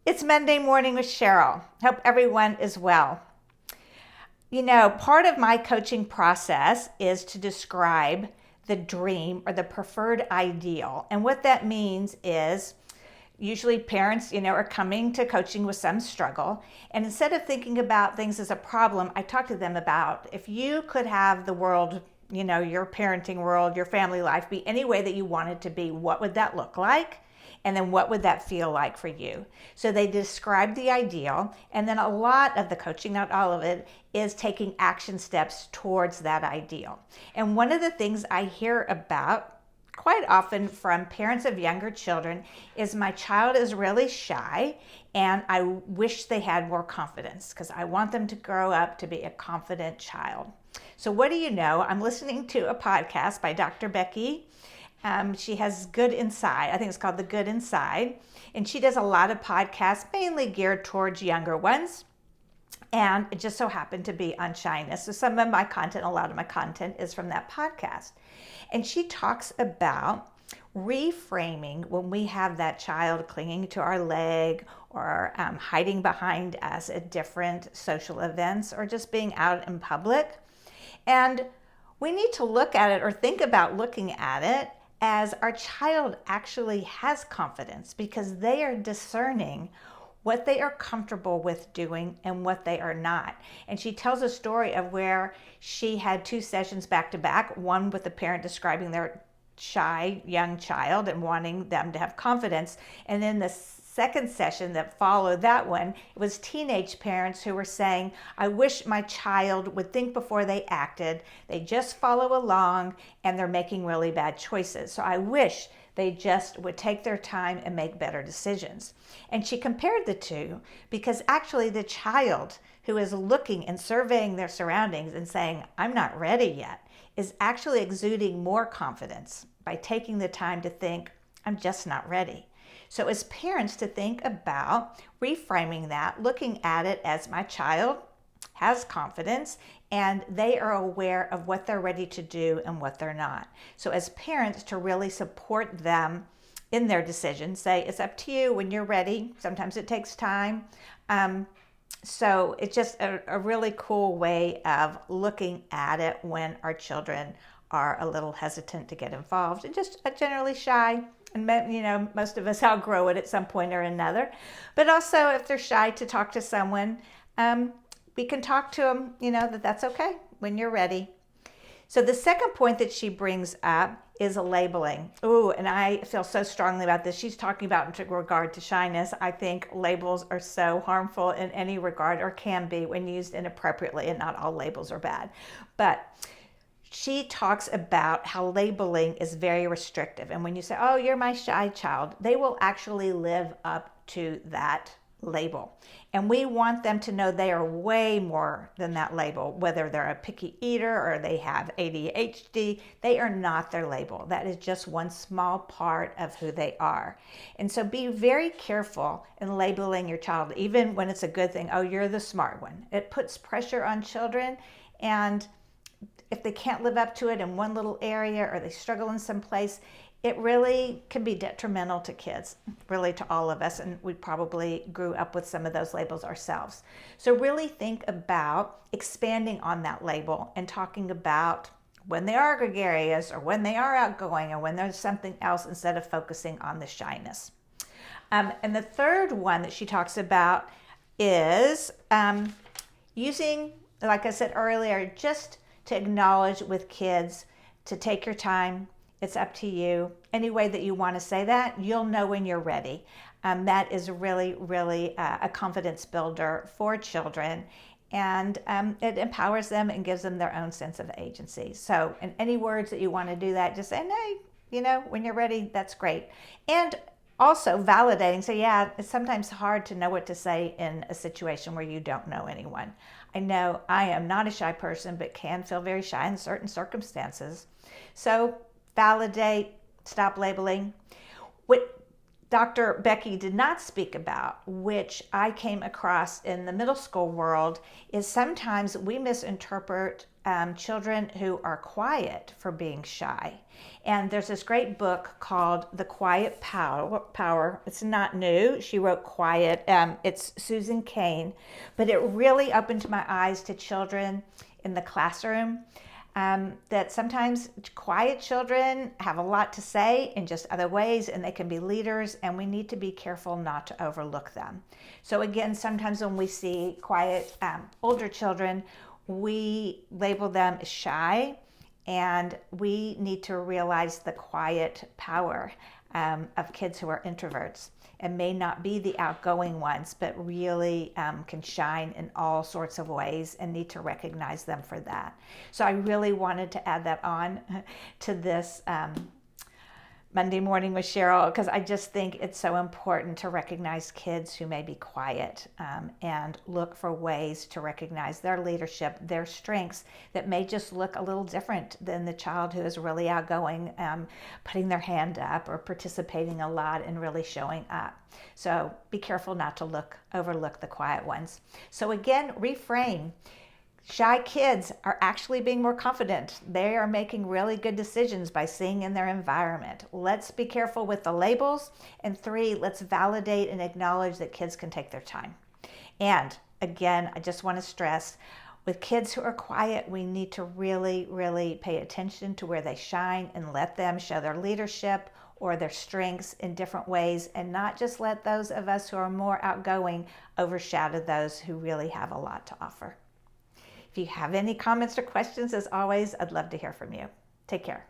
It's Monday morning with Cheryl. Hope everyone is well. Part of my coaching process is to describe the dream or the preferred ideal. And what that means is usually parents, are coming to coaching with some struggle. And instead of thinking about things as a problem, I talk to them about if you could have the world, your parenting world, your family life be any way that you want it to be, what would that look like? And then what would that feel like for you? So they describe the ideal, and then a lot of the coaching, not all of it, is taking action steps towards that ideal. And one of the things I hear about quite often from parents of younger children is my child is really shy and I wish they had more confidence because I want them to grow up to be a confident child. So what do you know? I'm listening to a podcast by Dr. Becky. She has Good Inside. I think it's called The Good Inside. And she does a lot of podcasts, mainly geared towards younger ones. And it just so happened to be on shyness. So some of my content, a lot of my content is from that podcast. And she talks about reframing when we have that child clinging to our leg or hiding behind us at different social events or just being out in public. And we need to look at it or think about looking at it as our child actually has confidence because they are discerning what they are comfortable with doing and what they are not. And she tells a story of where she had 2 sessions back to back, one with the parent describing their shy young child and wanting them to have confidence. And then the second session that followed that one, it was teenage parents who were saying, I wish my child would think before they acted. They just follow along and they're making really bad choices. So I wish they just would take their time and make better decisions. And she compared the two because actually the child who is looking and surveying their surroundings and saying, I'm not ready yet, is actually exuding more confidence by taking the time to think, I'm just not ready. So as parents to think about reframing that, looking at it as my child has confidence and they are aware of what they're ready to do and what they're not. So as parents to really support them in their decisions, say it's up to you when you're ready. Sometimes it takes time. So it's just a really cool way of looking at it when our children are a little hesitant to get involved and just generally shy. And most of us outgrow it at some point or another. But also if they're shy to talk to someone, we can talk to them, that's okay when you're ready. So the second point that she brings up is labeling. Ooh, and I feel so strongly about this. She's talking about in regard to shyness. I think labels are so harmful in any regard or can be when used inappropriately, and not all labels are bad. But she talks about how labeling is very restrictive. And when you say, oh, you're my shy child, they will actually live up to that label. And we want them to know they are way more than that label, whether they're a picky eater or they have ADHD, they are not their label. That is just one small part of who they are. And so be very careful in labeling your child, even when it's a good thing. Oh, you're the smart one. It puts pressure on children, and if they can't live up to it in one little area or they struggle in some place, it really can be detrimental to kids, really to all of us, and we probably grew up with some of those labels ourselves. So really think about expanding on that label and talking about when they are gregarious or when they are outgoing or when there's something else instead of focusing on the shyness. And the third one that she talks about is using, like I said earlier, just to acknowledge with kids to take your time. It's up to you. Any way that you want to say that, you'll know when you're ready. That is really, really a confidence builder for children. And it empowers them and gives them their own sense of agency. So in any words that you want to do that, just say, hey, when you're ready, that's great. And also validating. So yeah, it's sometimes hard to know what to say in a situation where you don't know anyone. I know I am not a shy person, but can feel very shy in certain circumstances. So validate, stop labeling. What Dr. Becky did not speak about, which I came across in the middle school world, is sometimes we misinterpret children who are quiet for being shy. And there's this great book called The Quiet Power. It's not new. She wrote Quiet. It's Susan Cain. But it really opened my eyes to children in the classroom. That sometimes quiet children have a lot to say in just other ways, and they can be leaders, and we need to be careful not to overlook them. So again, sometimes when we see quiet older children, we label them as shy, and we need to realize the quiet power of kids who are introverts and may not be the outgoing ones, but really can shine in all sorts of ways, and need to recognize them for that. So I really wanted to add that on to this Monday Morning with Cheryl, because I just think it's so important to recognize kids who may be quiet and look for ways to recognize their leadership, their strengths that may just look a little different than the child who is really outgoing, putting their hand up or participating a lot and really showing up. So be careful not to overlook the quiet ones. So again, reframe. Shy kids are actually being more confident. They are making really good decisions by seeing in their environment. Let's be careful with the labels. And 3, let's validate and acknowledge that kids can take their time. And again, I just want to stress, with kids who are quiet, we need to really, really pay attention to where they shine and let them show their leadership or their strengths in different ways, and not just let those of us who are more outgoing overshadow those who really have a lot to offer. If you have any comments or questions, as always, I'd love to hear from you. Take care.